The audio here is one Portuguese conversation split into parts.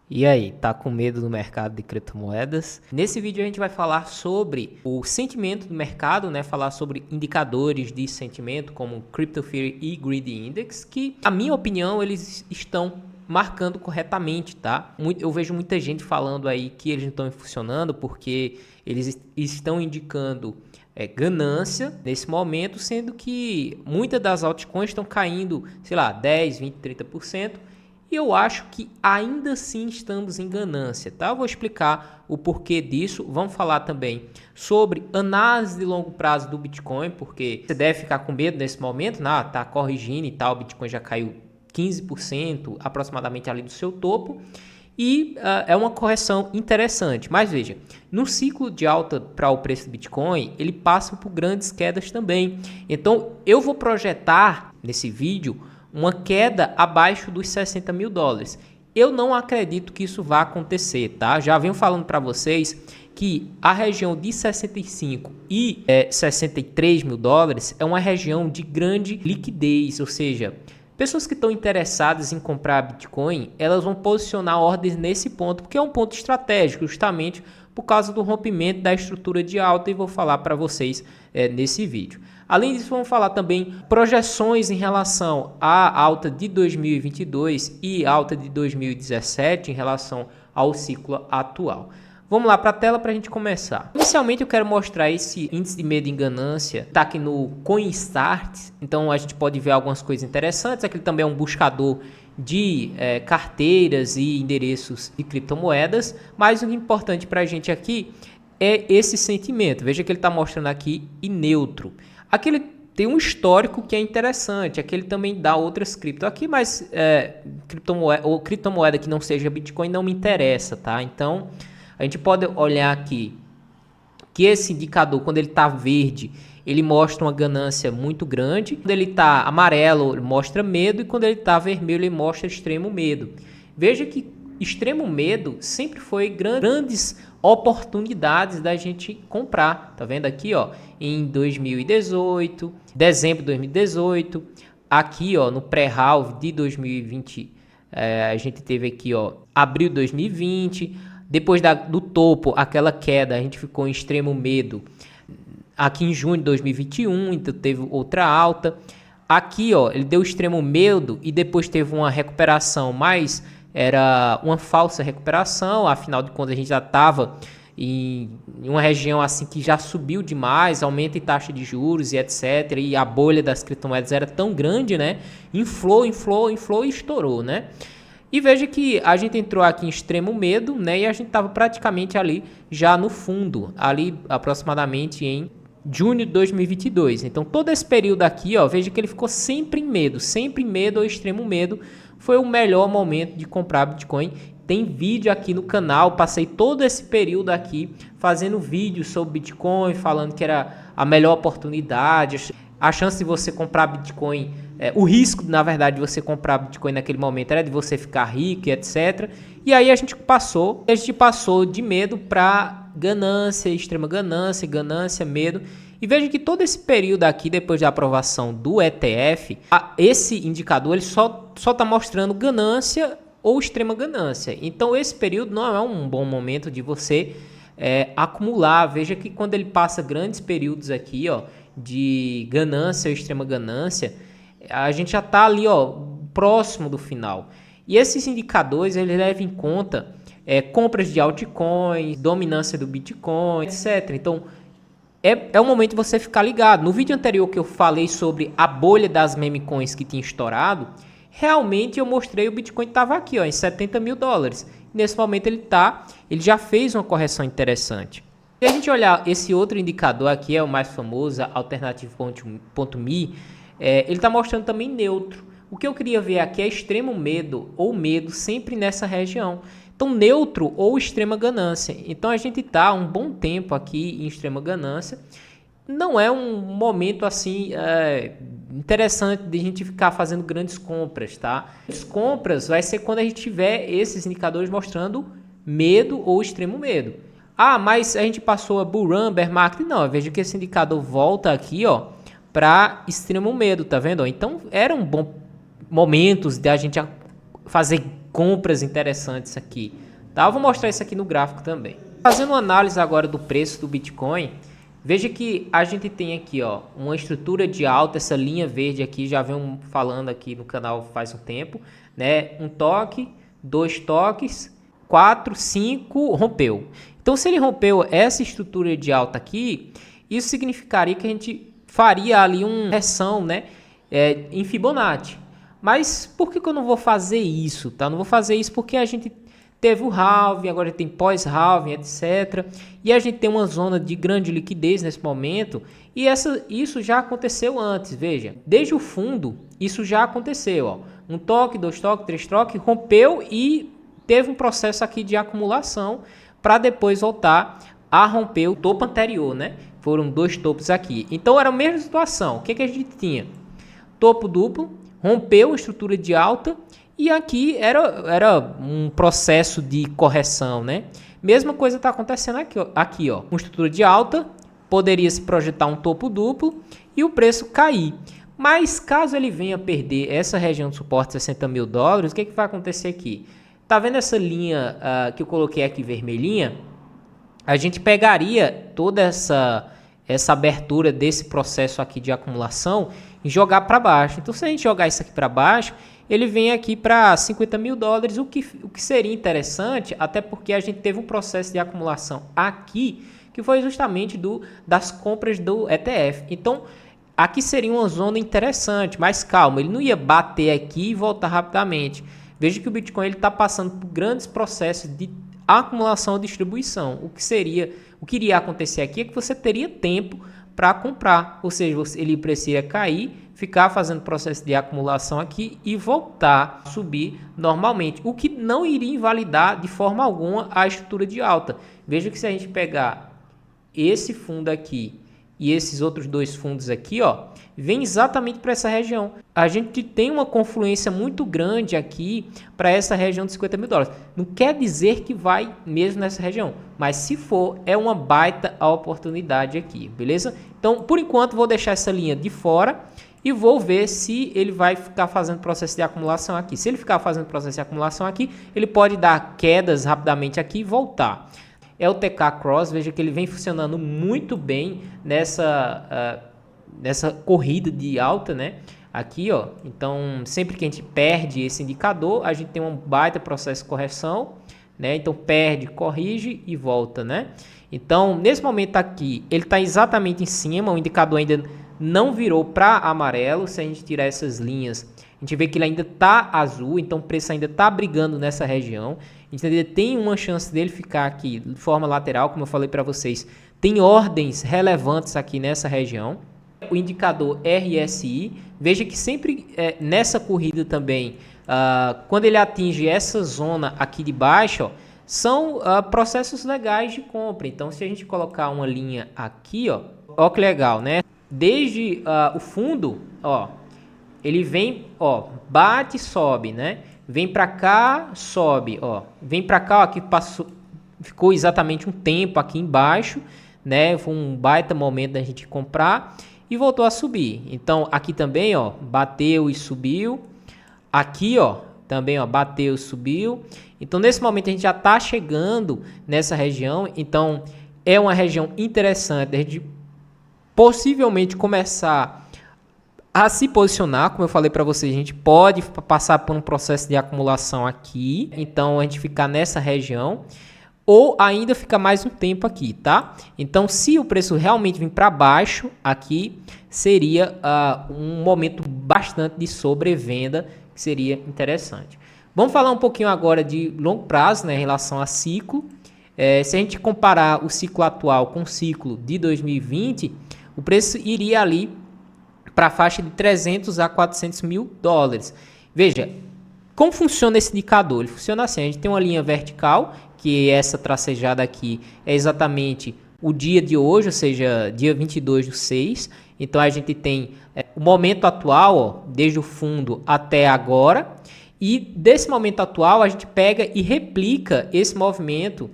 E aí, tá com medo do mercado de criptomoedas? Nesse vídeo a gente vai falar sobre o sentimento do mercado, né? Falar sobre indicadores de sentimento como Crypto Fear e Greed Index, que, na minha opinião, eles estão marcando corretamente, tá? Eu vejo muita gente falando aí que eles não estão funcionando porque eles estão indicando ganância nesse momento, sendo que muitas das altcoins estão caindo, sei lá, 10, 20, 30%. E eu acho que ainda assim estamos em ganância, tá? Eu vou explicar o porquê disso. Vamos falar também sobre análise de longo prazo do Bitcoin, porque você deve ficar com medo nesse momento, né? Tá corrigindo e tal, o Bitcoin já caiu 15% aproximadamente ali do seu topo. E é uma correção interessante. Mas veja, no ciclo de alta para o preço do Bitcoin, ele passa por grandes quedas também. Então eu vou projetar nesse vídeo uma queda abaixo dos 60 mil dólares. Eu não acredito que isso vá acontecer, tá? Já venho falando para vocês que a região de 65 e 63 mil dólares é uma região de grande liquidez, ou seja, pessoas que estão interessadas em comprar Bitcoin, elas vão posicionar ordens nesse ponto, porque é um ponto estratégico, justamente por causa do rompimento da estrutura de alta, e vou falar para vocês nesse vídeo. Além disso, vamos falar também projeções em relação à alta de 2022 e alta de 2017 em relação ao ciclo atual. Vamos lá para a tela para a gente começar. Inicialmente eu quero mostrar esse índice de medo e ganância, está aqui no CoinStart, então a gente pode ver algumas coisas interessantes. Aqui também é um buscador de carteiras e endereços de criptomoedas, mas o importante para a gente aqui é esse sentimento. Veja que ele está mostrando aqui em neutro. Aqui ele tem um histórico que é interessante, aqui ele também dá outras cripto aqui, mas criptomoeda que não seja Bitcoin não me interessa, tá? Então a gente pode olhar aqui que esse indicador, quando ele está verde, ele mostra uma ganância muito grande. Quando ele está amarelo, ele mostra medo. E quando ele está vermelho, ele mostra extremo medo. Veja que extremo medo sempre foi grandes oportunidades da gente comprar. Tá vendo aqui, ó, em 2018, dezembro de 2018. Aqui, ó, no pré-halve de 2020, a gente teve aqui, ó, abril de 2020. Depois do topo, aquela queda, a gente ficou em extremo medo aqui em junho de 2021, então teve outra alta. Aqui, ó, ele deu extremo medo e depois teve uma recuperação, mas era uma falsa recuperação, afinal de contas a gente já estava em uma região assim que já subiu demais, aumento em taxa de juros e etc. E a bolha das criptomoedas era tão grande, né? Inflou e estourou, né? E veja que a gente entrou aqui em extremo medo, né? E a gente estava praticamente ali já no fundo, ali aproximadamente em junho de 2022. Então todo esse período aqui, ó, veja que ele ficou sempre em medo ou extremo medo. Foi o melhor momento de comprar Bitcoin. Tem vídeo aqui no canal, passei todo esse período aqui fazendo vídeos sobre Bitcoin, falando que era a melhor oportunidade, a chance de você comprar Bitcoin, o risco, na verdade, de você comprar Bitcoin naquele momento era de você ficar rico e etc. E aí a gente passou de medo para ganância, extrema ganância, medo. E veja que todo esse período aqui, depois da aprovação do ETF, esse indicador ele só está mostrando ganância ou extrema ganância. Então esse período não é um bom momento de você acumular. Veja que quando ele passa grandes períodos aqui, ó, de ganância ou extrema ganância, a gente já está ali, ó, próximo do final. E esses indicadores eles levam em conta compras de altcoins, dominância do Bitcoin, etc. Então é o momento de você ficar ligado. No vídeo anterior que eu falei sobre a bolha das meme coins que tinha estourado, realmente eu mostrei o Bitcoin estava aqui, ó, em 70 mil dólares. Nesse momento ele já fez uma correção interessante. Se a gente olhar esse outro indicador aqui, é o mais famoso, Alternative.me, ele está mostrando também neutro. O que eu queria ver aqui é extremo medo ou medo sempre nessa região. Então, neutro ou extrema ganância. Então, a gente está um bom tempo aqui em extrema ganância. Não é um momento assim interessante de a gente ficar fazendo grandes compras, tá? As compras vai ser quando a gente tiver esses indicadores mostrando medo ou extremo medo. Ah, mas a gente passou a bull run, bear market. Não, eu vejo que esse indicador volta aqui, ó, para extremo medo, tá vendo? Então, eram bons momentos de a gente fazer compras interessantes aqui, tá? Eu vou mostrar isso aqui no gráfico também. Fazendo uma análise agora do preço do Bitcoin, veja que a gente tem aqui, ó, uma estrutura de alta, essa linha verde aqui, já venho falando aqui no canal faz um tempo, né? Um toque, 2 toques, 4, 5, rompeu. Então, se ele rompeu essa estrutura de alta aqui, isso significaria que a gente faria ali uma correção, né, em Fibonacci. Mas por que eu não vou fazer isso, tá? Não vou fazer isso porque a gente teve o halving, agora tem pós-halving, etc. E a gente tem uma zona de grande liquidez nesse momento. E isso já aconteceu antes, veja. Desde o fundo, isso já aconteceu, ó. Um toque, 2 toques, 3 toques, rompeu e teve um processo aqui de acumulação para depois voltar a romper o topo anterior, né? Foram 2 topos aqui. Então era a mesma situação. O que a gente tinha? Topo duplo, rompeu a estrutura de alta e aqui era um processo de correção, né? Mesma coisa está acontecendo aqui, ó. Uma estrutura de alta, poderia se projetar um topo duplo e o preço cair. Mas caso ele venha perder essa região de suporte de 60 mil dólares, o que vai acontecer aqui? Tá vendo essa linha que eu coloquei aqui vermelhinha? A gente pegaria toda essa abertura desse processo aqui de acumulação e jogar para baixo. Então, se a gente jogar isso aqui para baixo, ele vem aqui para 50 mil dólares, o que seria interessante, até porque a gente teve um processo de acumulação aqui, que foi justamente das compras do ETF. Então, aqui seria uma zona interessante, mas calma, ele não ia bater aqui e voltar rapidamente. Veja que o Bitcoin está passando por grandes processos de acumulação e distribuição. O que iria acontecer aqui é que você teria tempo para comprar, ou seja, ele precisa cair, ficar fazendo processo de acumulação aqui e voltar a subir normalmente, o que não iria invalidar de forma alguma a estrutura de alta. Veja que se a gente pegar esse fundo aqui e esses outros 2 fundos aqui, ó, vem exatamente para essa região. A gente tem uma confluência muito grande aqui para essa região de 50 mil dólares. Não quer dizer que vai mesmo nessa região, mas se for, é uma baita oportunidade aqui, beleza? Então, por enquanto, vou deixar essa linha de fora e vou ver se ele vai ficar fazendo processo de acumulação aqui. Se ele ficar fazendo processo de acumulação aqui, ele pode dar quedas rapidamente aqui e voltar. É o TK Cross, veja que ele vem funcionando muito bem nessa corrida de alta, né? Aqui, ó. Então, sempre que a gente perde esse indicador, a gente tem um baita processo de correção, né? Então, perde, corrige e volta, né? Então, nesse momento aqui, ele está exatamente em cima, o indicador ainda não virou para amarelo. Se a gente tirar essas linhas, a gente vê que ele ainda está azul, então o preço ainda está brigando nessa região. A gente ainda tem uma chance dele ficar aqui de forma lateral, como eu falei para vocês. Tem ordens relevantes aqui nessa região. O indicador RSI, veja que sempre nessa corrida também, quando ele atinge essa zona aqui de baixo, ó, são processos legais de compra. Então, se a gente colocar uma linha aqui, ó que legal, né? Desde o fundo, ó, ele vem, ó, bate e sobe, né? Vem para cá, sobe, ó. Vem para cá, ó, aqui ficou exatamente um tempo aqui embaixo, né? Foi um baita momento da gente comprar e voltou a subir. Então, aqui também, ó, bateu e subiu. Aqui, ó, também, ó, bateu e subiu. Então, nesse momento a gente já está chegando nessa região. Então, é uma região interessante a gente possivelmente começar a se posicionar. Como eu falei para vocês, a gente pode passar por um processo de acumulação aqui, então a gente ficar nessa região, ou ainda ficar mais um tempo aqui, tá? Então, se o preço realmente vir para baixo aqui, seria um momento bastante de sobrevenda, que seria interessante. Vamos falar um pouquinho agora de longo prazo, né, em relação a ciclo. Se a gente comparar o ciclo atual com o ciclo de 2020, o preço iria ali para a faixa de 300 a 400 mil dólares. Veja, como funciona esse indicador? Ele funciona assim, a gente tem uma linha vertical, que essa tracejada aqui é exatamente o dia de hoje, ou seja, dia 22/6. Então, a gente tem o momento atual, ó, desde o fundo até agora. E desse momento atual, a gente pega e replica esse movimento,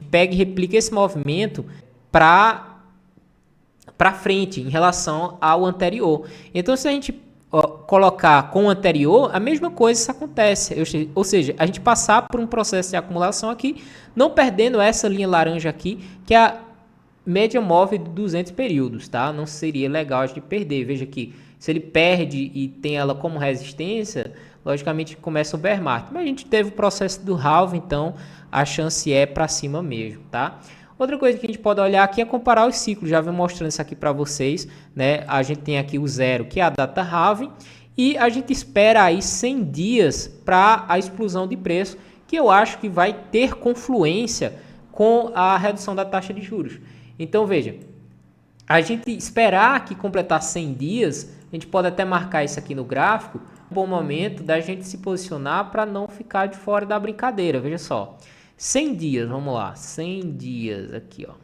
para frente em relação ao anterior. Então, se a gente colocar com o anterior, a mesma coisa isso acontece. Ou seja, a gente passar por um processo de acumulação aqui, não perdendo essa linha laranja aqui, que é a média móvel de 200 períodos, tá? Não seria legal a gente perder. Veja aqui, se ele perde e tem ela como resistência, logicamente começa o bear market. Mas a gente teve o processo do halve, então a chance é para cima mesmo, tá? Outra coisa que a gente pode olhar aqui é comparar os ciclos. Já vou mostrando isso aqui para vocês, né? A gente tem aqui o 0, que é a data halving, e a gente espera aí 100 dias para a explosão de preço, que eu acho que vai ter confluência com a redução da taxa de juros. Então, veja, a gente esperar que completar 100 dias, a gente pode até marcar isso aqui no gráfico, um bom momento da gente se posicionar para não ficar de fora da brincadeira. Veja só, 100 dias, vamos lá, 100 dias aqui, ó.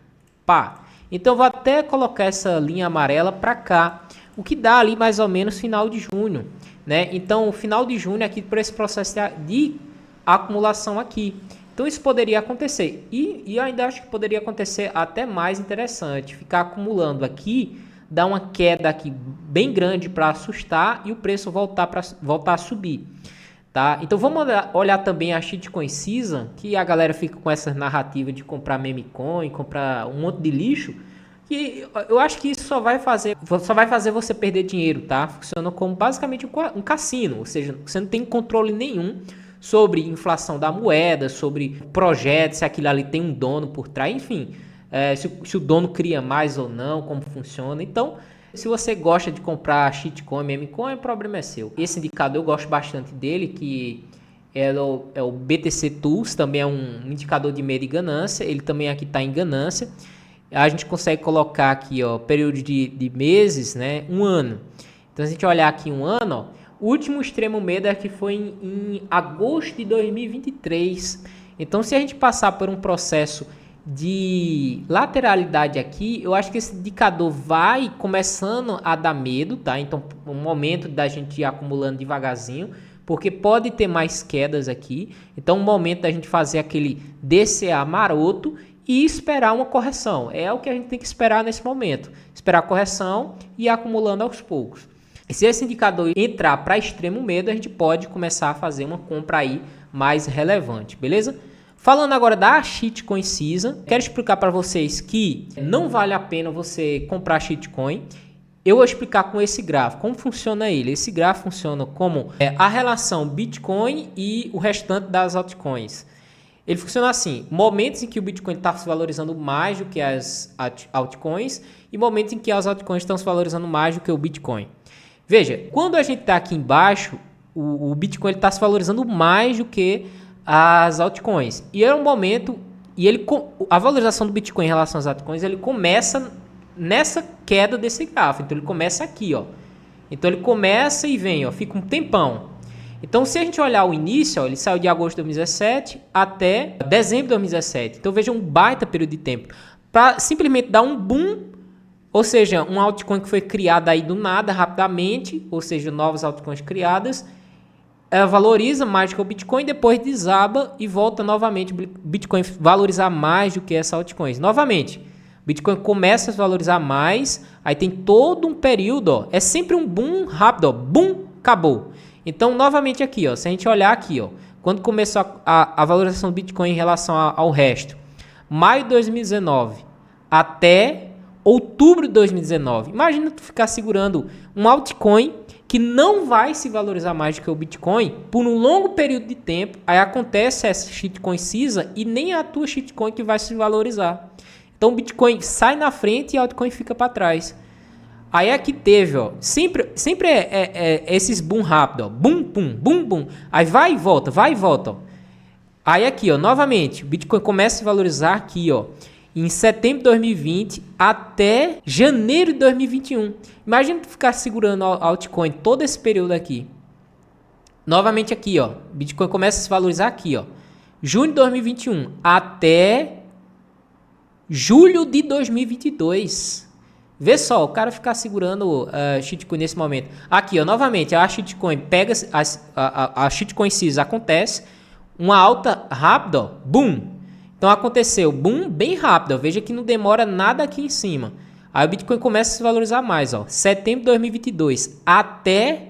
Pá. Então, vou até colocar essa linha amarela para cá, o que dá ali mais ou menos final de junho, né? Então, o final de junho aqui por esse processo de acumulação aqui. Então, isso poderia acontecer. E eu ainda acho que poderia acontecer até mais interessante, ficar acumulando aqui, dar uma queda aqui bem grande para assustar e o preço voltar a subir. Tá? Então vamos olhar também a shitcoin season, que a galera fica com essa narrativa de comprar meme coin, comprar um monte de lixo, que eu acho que isso só vai fazer você perder dinheiro, tá? Funciona como basicamente um cassino, ou seja, você não tem controle nenhum sobre inflação da moeda, sobre projeto, se aquilo ali tem um dono por trás, enfim, se o dono cria mais ou não, como funciona. Então, se você gosta de comprar shitcoin, memecoin, o problema é seu. Esse indicador eu gosto bastante dele, que é o BTC Tools, também é um indicador de medo e ganância. Ele também aqui está em ganância. A gente consegue colocar aqui, ó, período de meses, né, um ano. Então, se a gente olhar aqui um ano, ó, o último extremo medo é que foi em agosto de 2023. Então, se a gente passar por um processo de lateralidade aqui, eu acho que esse indicador vai começando a dar medo, tá? Então, um momento da gente ir acumulando devagarzinho, porque pode ter mais quedas aqui. Então, um momento da gente fazer aquele DCA maroto e esperar uma correção. É o que a gente tem que esperar nesse momento. Esperar a correção e ir acumulando aos poucos. E se esse indicador entrar para extremo medo, a gente pode começar a fazer uma compra aí mais relevante, beleza? Falando agora da shitcoin season, quero explicar para vocês que não vale a pena você comprar shitcoin. Eu vou explicar com esse gráfico como funciona ele. Esse gráfico funciona como a relação Bitcoin e o restante das altcoins. Ele funciona assim: momentos em que o Bitcoin está se valorizando mais do que as altcoins e momentos em que as altcoins estão se valorizando mais do que o Bitcoin. Veja, quando a gente está aqui embaixo, o Bitcoin está se valorizando mais do que as altcoins. E é um momento, a valorização do Bitcoin em relação às altcoins, ele começa nessa queda desse gráfico. Então ele começa aqui, ó. Então ele começa e vem, ó, fica um tempão. Então se a gente olhar o início, ó, ele saiu de agosto de 2017 até dezembro de 2017. Então veja um baita período de tempo para simplesmente dar um boom, ou seja, um altcoin que foi criada aí do nada, rapidamente, ou seja, novas altcoins criadas, ela valoriza mais do que o Bitcoin, depois desaba e volta novamente. O Bitcoin valorizar mais do que essa altcoin. Novamente, Bitcoin começa a se valorizar mais, aí tem todo um período, ó, é sempre um boom rápido, ó, boom, acabou. Então, novamente aqui, ó, se a gente olhar aqui, ó, quando começou a valorização do Bitcoin em relação ao resto, maio de 2019 até outubro de 2019. Imagina tu ficar segurando um altcoin que não vai se valorizar mais do que o Bitcoin por um longo período de tempo. Aí acontece essa shitcoin season e nem a tua shitcoin que vai se valorizar. Então o Bitcoin sai na frente e o altcoin fica para trás. Aí é que teve, ó, sempre esses boom rápido, ó, boom, boom, boom, boom. Aí vai e volta, ó. Aí aqui, ó, novamente, o Bitcoin começa a se valorizar aqui, ó, em setembro de 2020 até janeiro de 2021. Imagina tu ficar segurando a altcoin todo esse período aqui. Novamente aqui, ó, Bitcoin começa a se valorizar aqui, ó, junho de 2021 até julho de 2022. Vê só, o cara ficar segurando shitcoin nesse momento. Aqui, ó, novamente, a shitcoin pega, a shitcoin season acontece, uma alta rápida, ó, boom. Então aconteceu, boom, bem rápido, ó, veja que não demora nada aqui em cima. Aí o Bitcoin começa a se valorizar mais, ó, setembro de 2022 até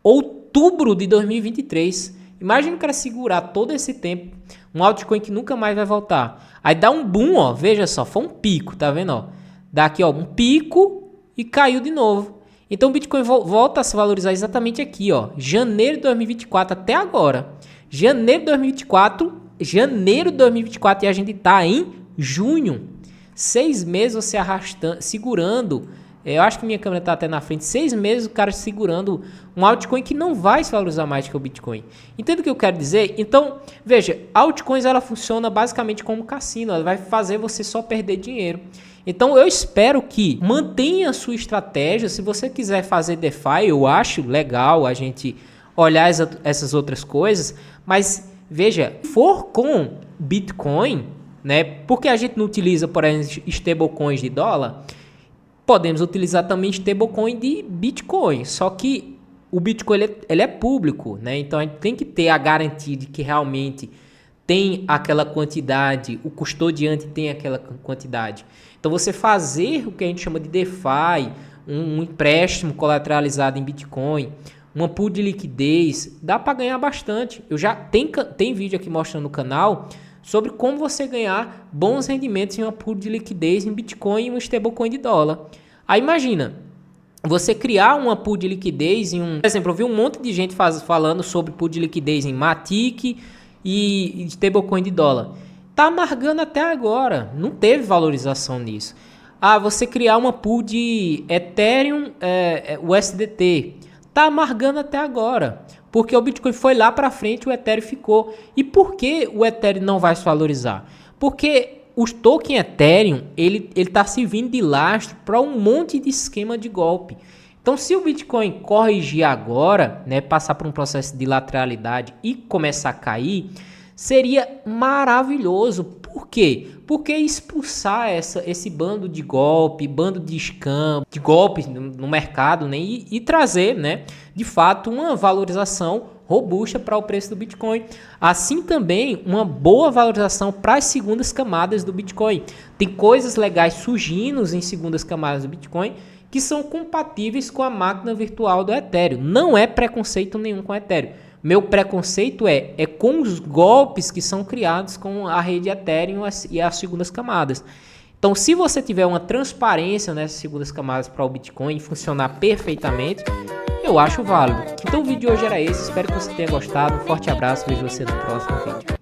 outubro de 2023. Imagina o cara segurar todo esse tempo, um altcoin que nunca mais vai voltar. Aí dá um boom, ó, veja só, foi um pico, tá vendo, ó? Dá aqui, ó, um pico e caiu de novo. Então o Bitcoin volta a se valorizar exatamente aqui, ó, janeiro de 2024 até agora. Janeiro de 2024 e a gente tá em junho. 6 meses você arrastando, segurando. Eu acho que minha câmera tá até na frente. 6 meses o cara segurando um altcoin que não vai se valorizar mais que o Bitcoin. Entende o que eu quero dizer? Então, veja, altcoins ela funciona basicamente como um cassino. Ela vai fazer você só perder dinheiro. Então, eu espero que mantenha a sua estratégia. Se você quiser fazer DeFi, eu acho legal a gente olhar essas outras coisas. Mas, veja, se for com Bitcoin, né? Porque a gente não utiliza, por exemplo, stablecoins de dólar. Podemos utilizar também stablecoin de Bitcoin, só que o Bitcoin ele é público, né? Então a gente tem que ter a garantia de que realmente tem aquela quantidade, o custodiante tem aquela quantidade. Então você fazer o que a gente chama de DeFi, um empréstimo colateralizado em Bitcoin, uma pool de liquidez, dá para ganhar bastante. Eu já tem vídeo aqui mostrando no canal sobre como você ganhar bons rendimentos em uma pool de liquidez em Bitcoin e um stablecoin de dólar. Aí imagina, você criar uma pool de liquidez em um... Por exemplo, eu vi um monte de gente falando sobre pool de liquidez em Matic e stablecoin de dólar. Tá amargando até agora, não teve valorização nisso. Você criar uma pool de Ethereum USDT, tá amargando até agora. Porque o Bitcoin foi lá para frente, o Ethereum ficou. E por que o Ethereum não vai se valorizar? Porque os token Ethereum, ele está servindo de lastro para um monte de esquema de golpe. Então, se o Bitcoin corrigir agora, né, passar por um processo de lateralidade e começar a cair, seria maravilhoso. Por quê? Porque expulsar esse bando de golpe, bando de scam, de golpes no mercado, né? E trazer, né, de fato, uma valorização robusta para o preço do Bitcoin. Assim também, uma boa valorização para as segundas camadas do Bitcoin. Tem coisas legais surgindo em segundas camadas do Bitcoin que são compatíveis com a máquina virtual do Ethereum. Não é preconceito nenhum com o Ethereum. Meu preconceito é com os golpes que são criados com a rede Ethereum e as segundas camadas. Então, se você tiver uma transparência nessas segundas camadas para o Bitcoin funcionar perfeitamente, eu acho válido. Então, o vídeo de hoje era esse. Espero que você tenha gostado. Um forte abraço. Vejo você no próximo vídeo.